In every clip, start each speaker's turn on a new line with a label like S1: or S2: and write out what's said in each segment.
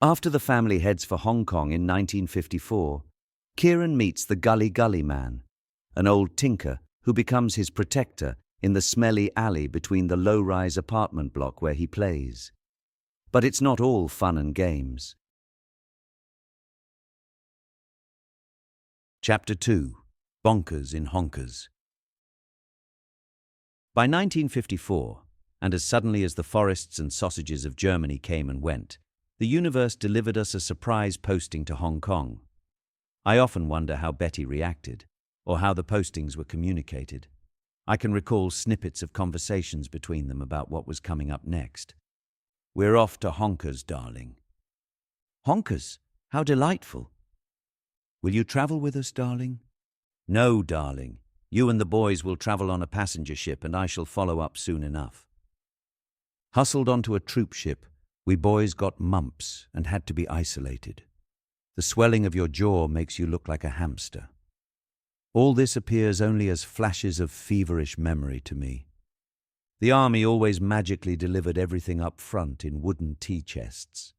S1: After the family heads for Hong Kong in 1954, Kieron meets the Gully Gully Man, an old tinker who becomes his protector in the smelly alley between the low-rise apartment block where he plays. But it's not all fun and games. Chapter 2. Bonkers in Honkers. By 1954, and as suddenly as the forests and sausages of Germany came and went, the universe delivered us a surprise posting to Hong Kong. I often wonder how Betty reacted, or how the postings were communicated. I can recall snippets of conversations between them about what was coming up next. "We're off to Honkers, darling." "Honkers? How delightful." "Will you travel with us, darling?" "No, darling. You and the boys will travel on a passenger ship and I shall follow up soon enough." Hustled onto a troop ship, we boys got mumps and had to be isolated. The swelling of your jaw makes you look like a hamster. All this appears only as flashes of feverish memory to me. The army always magically delivered everything up front in wooden tea chests.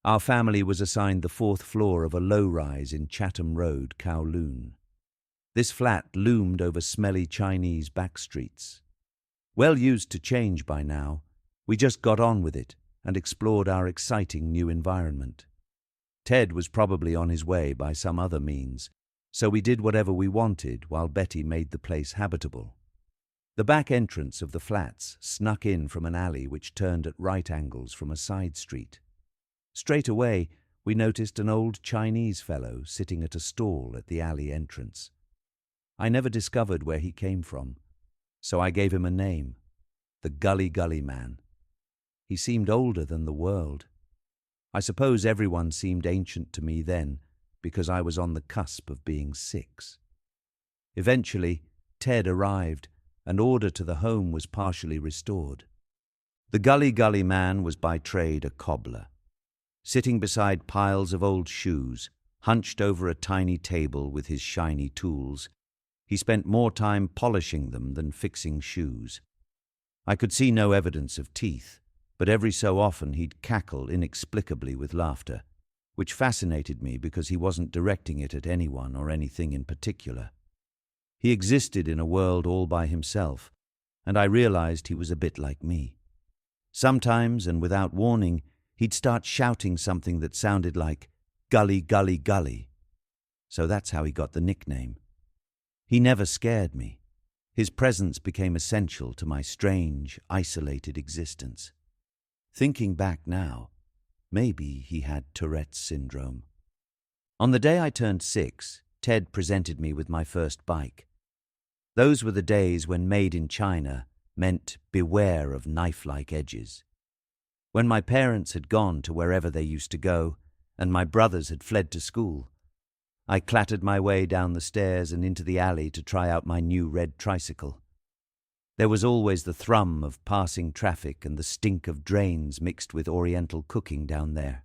S1: Our family was assigned the 4th floor of a low-rise in Chatham Road, Kowloon. This flat loomed over smelly Chinese back streets. Well used to change by now, we just got on with it and explored our exciting new environment. Ted was probably on his way by some other means, so we did whatever we wanted while Betty made the place habitable. The back entrance of the flats snuck in from an alley which turned at right angles from a side street. Straight away, we noticed an old Chinese fellow sitting at a stall at the alley entrance. I never discovered where he came from, so I gave him a name, the Gully Gully Man. He seemed older than the world. I suppose everyone seemed ancient to me then, because I was on the cusp of being 6. Eventually, Ted arrived, and order to the home was partially restored. The Gully Gully Man was by trade a cobbler. Sitting beside piles of old shoes, hunched over a tiny table with his shiny tools, he spent more time polishing them than fixing shoes. I could see no evidence of teeth, but every so often he'd cackle inexplicably with laughter, which fascinated me because he wasn't directing it at anyone or anything in particular. He existed in a world all by himself, and I realized he was a bit like me. Sometimes, and without warning, he'd start shouting something that sounded like "Gully, Gully, Gully." So that's how he got the nickname. He never scared me. His presence became essential to my strange, isolated existence. Thinking back now, maybe he had Tourette's syndrome. On the day I turned 6, Ted presented me with my first bike. Those were the days when made in China meant beware of knife-like edges. When my parents had gone to wherever they used to go, and my brothers had fled to school, I clattered my way down the stairs and into the alley to try out my new red tricycle. There was always the thrum of passing traffic and the stink of drains mixed with oriental cooking down there.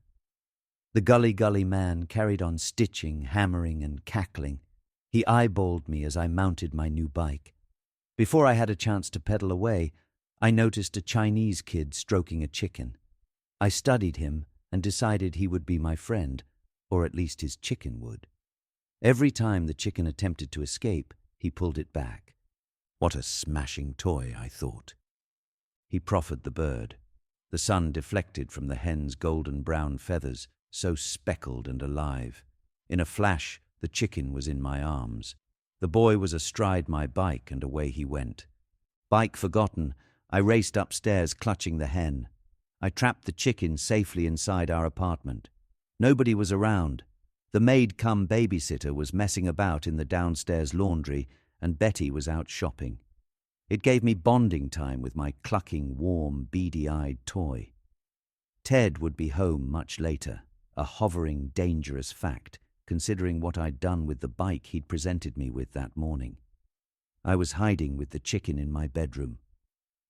S1: The Gully Gully Man carried on stitching, hammering, and cackling. He eyeballed me as I mounted my new bike. Before I had a chance to pedal away, I noticed a Chinese kid stroking a chicken. I studied him and decided he would be my friend, or at least his chicken would. Every time the chicken attempted to escape, he pulled it back. What a smashing toy, I thought. He proffered the bird. The sun deflected from the hen's golden-brown feathers, so speckled and alive. In a flash, the chicken was in my arms. The boy was astride my bike, and away he went. Bike forgotten, I raced upstairs clutching the hen. I trapped the chicken safely inside our apartment. Nobody was around. The maid-cum-babysitter was messing about in the downstairs laundry, and Betty was out shopping. It gave me bonding time with my clucking, warm, beady-eyed toy. Ted would be home much later, a hovering, dangerous fact, considering what I'd done with the bike he'd presented me with that morning. I was hiding with the chicken in my bedroom.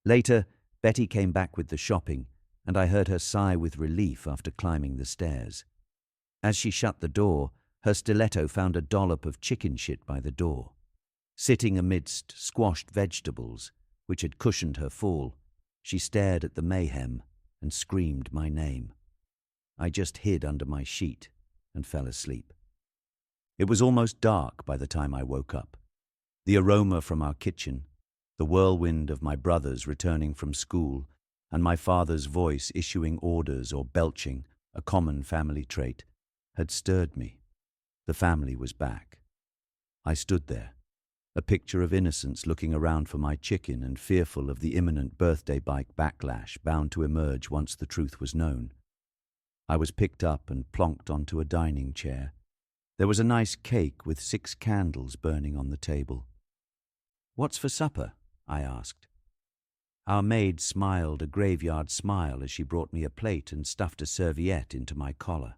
S1: Later, Betty came back with the shopping, and I heard her sigh with relief after climbing the stairs. As she shut the door, her stiletto found a dollop of chicken shit by the door. Sitting amidst squashed vegetables, which had cushioned her fall, she stared at the mayhem and screamed my name. I just hid under my sheet and fell asleep. It was almost dark by the time I woke up. The aroma from our kitchen, the whirlwind of my brothers returning from school, and my father's voice issuing orders or belching, a common family trait, had stirred me. The family was back. I stood there, a picture of innocence, looking around for my chicken and fearful of the imminent birthday bike backlash bound to emerge once the truth was known. I was picked up and plonked onto a dining chair. There was a nice cake with 6 candles burning on the table. "What's for supper?" I asked. Our maid smiled a graveyard smile as she brought me a plate and stuffed a serviette into my collar.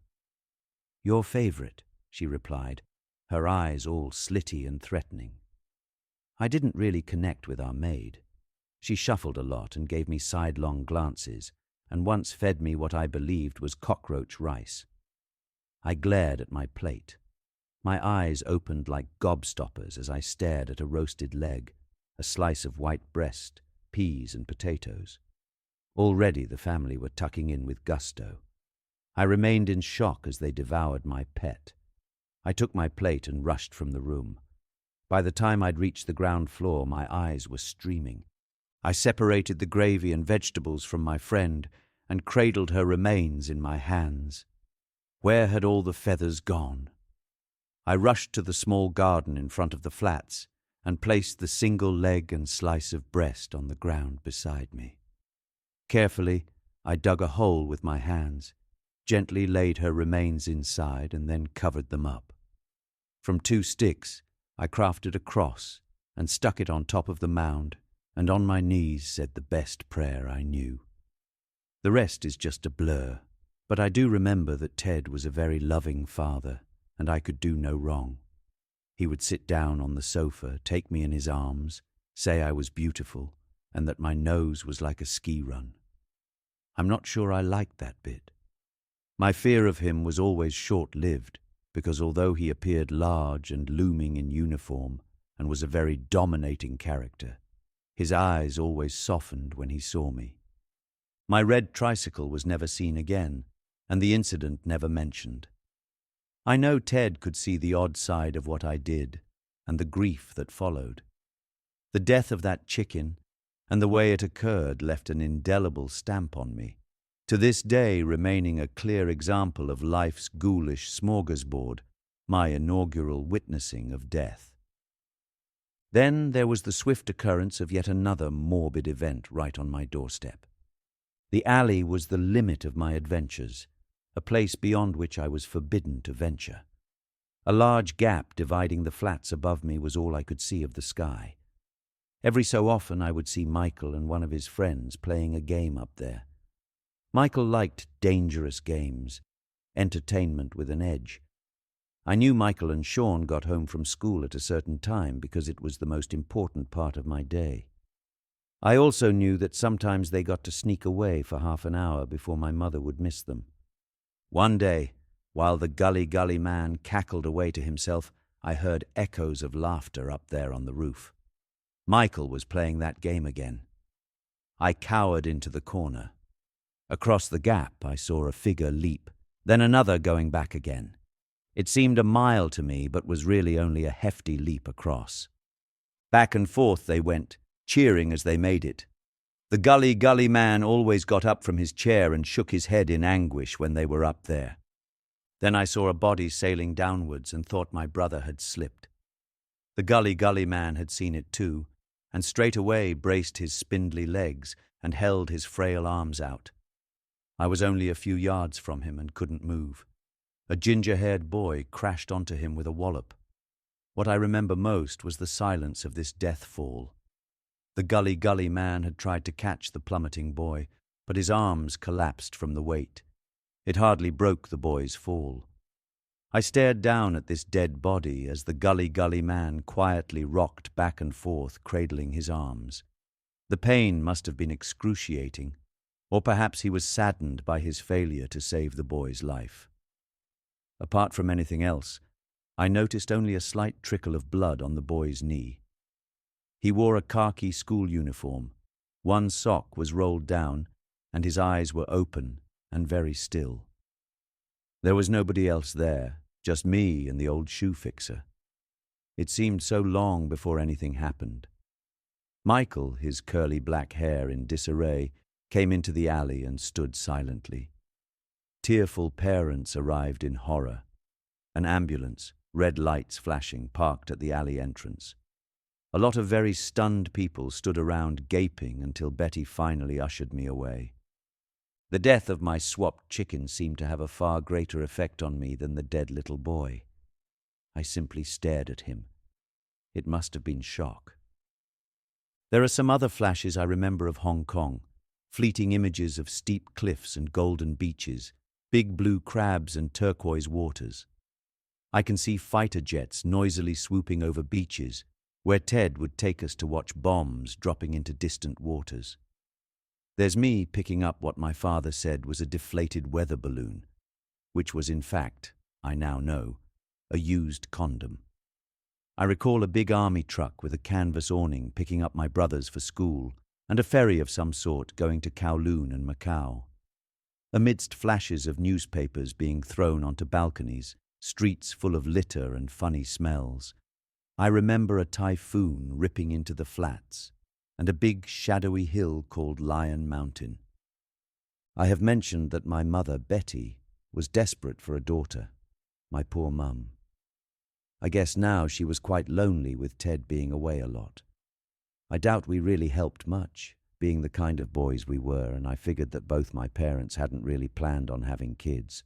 S1: "Your favorite," she replied, her eyes all slitty and threatening. I didn't really connect with our maid. She shuffled a lot and gave me sidelong glances, and once fed me what I believed was cockroach rice. I glared at my plate. My eyes opened like gobstoppers as I stared at a roasted leg, a slice of white breast, peas and potatoes. Already the family were tucking in with gusto. I remained in shock as they devoured my pet. I took my plate and rushed from the room. By the time I'd reached the ground floor, my eyes were streaming. I separated the gravy and vegetables from my friend and cradled her remains in my hands. Where had all the feathers gone? I rushed to the small garden in front of the flats and placed the single leg and slice of breast on the ground beside me. Carefully, I dug a hole with my hands, gently laid her remains inside and then covered them up. From 2 sticks, I crafted a cross and stuck it on top of the mound, and on my knees said the best prayer I knew. The rest is just a blur, but I do remember that Ted was a very loving father, and I could do no wrong. He would sit down on the sofa, take me in his arms, say I was beautiful, and that my nose was like a ski run. I'm not sure I liked that bit. My fear of him was always short-lived, because although he appeared large and looming in uniform and was a very dominating character, his eyes always softened when he saw me. My red tricycle was never seen again, and the incident never mentioned. I know Ted could see the odd side of what I did, and the grief that followed. The death of that chicken, and the way it occurred, left an indelible stamp on me, to this day remaining a clear example of life's ghoulish smorgasbord, my inaugural witnessing of death. Then there was the swift occurrence of yet another morbid event right on my doorstep. The alley was the limit of my adventures, a place beyond which I was forbidden to venture. A large gap dividing the flats above me was all I could see of the sky. Every so often I would see Michael and one of his friends playing a game up there. Michael liked dangerous games, entertainment with an edge. I knew Michael and Sean got home from school at a certain time because it was the most important part of my day. I also knew that sometimes they got to sneak away for half an hour before my mother would miss them. One day, while the Gully Gully Man cackled away to himself, I heard echoes of laughter up there on the roof. Michael was playing that game again. I cowered into the corner. Across the gap I saw a figure leap, then another going back again. It seemed a mile to me, but was really only a hefty leap across. Back and forth they went, cheering as they made it. The Gully Gully Man always got up from his chair and shook his head in anguish when they were up there. Then I saw a body sailing downwards and thought my brother had slipped. The Gully Gully Man had seen it too, and straight away braced his spindly legs and held his frail arms out. I was only a few yards from him and couldn't move. A ginger-haired boy crashed onto him with a wallop. What I remember most was the silence of this death fall. The Gully Gully Man had tried to catch the plummeting boy, but his arms collapsed from the weight. It hardly broke the boy's fall. I stared down at this dead body as the Gully Gully Man quietly rocked back and forth, cradling his arms. The pain must have been excruciating, or perhaps he was saddened by his failure to save the boy's life. Apart from anything else, I noticed only a slight trickle of blood on the boy's knee. He wore a khaki school uniform. One sock was rolled down, and his eyes were open and very still. There was nobody else there, just me and the old shoe fixer. It seemed so long before anything happened. Michael, his curly black hair in disarray, came into the alley and stood silently. Tearful parents arrived in horror. An ambulance, red lights flashing, parked at the alley entrance. A lot of very stunned people stood around gaping until Betty finally ushered me away. The death of my swapped chicken seemed to have a far greater effect on me than the dead little boy. I simply stared at him. It must have been shock. There are some other flashes I remember of Hong Kong, fleeting images of steep cliffs and golden beaches, big blue crabs and turquoise waters. I can see fighter jets noisily swooping over beaches, where Ted would take us to watch bombs dropping into distant waters. There's me picking up what my father said was a deflated weather balloon, which was in fact, I now know, a used condom. I recall a big army truck with a canvas awning picking up my brothers for school, and a ferry of some sort going to Kowloon and Macau. Amidst flashes of newspapers being thrown onto balconies, streets full of litter and funny smells, I remember a typhoon ripping into the flats, and a big shadowy hill called Lion Mountain. I have mentioned that my mother, Betty, was desperate for a daughter, my poor mum. I guess now she was quite lonely with Ted being away a lot. I doubt we really helped much, being the kind of boys we were, and I figured that both my parents hadn't really planned on having kids.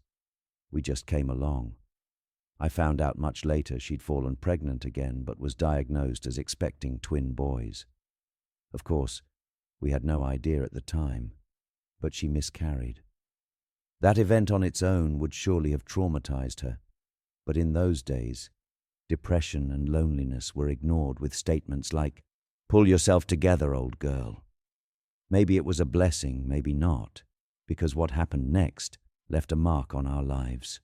S1: We just came along. I found out much later she'd fallen pregnant again, but was diagnosed as expecting twin boys. Of course, we had no idea at the time, but she miscarried. That event on its own would surely have traumatized her, but in those days, depression and loneliness were ignored with statements like, "Pull yourself together, old girl." Maybe it was a blessing, maybe not, because what happened next left a mark on our lives.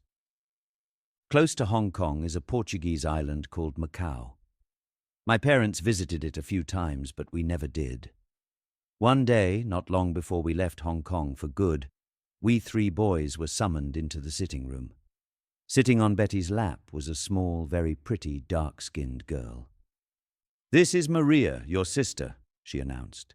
S1: Close to Hong Kong is a Portuguese island called Macau. My parents visited it a few times, but we never did. One day, not long before we left Hong Kong for good, we 3 boys were summoned into the sitting room. Sitting on Betty's lap was a small, very pretty, dark-skinned girl. "This is Maria, your sister," she announced.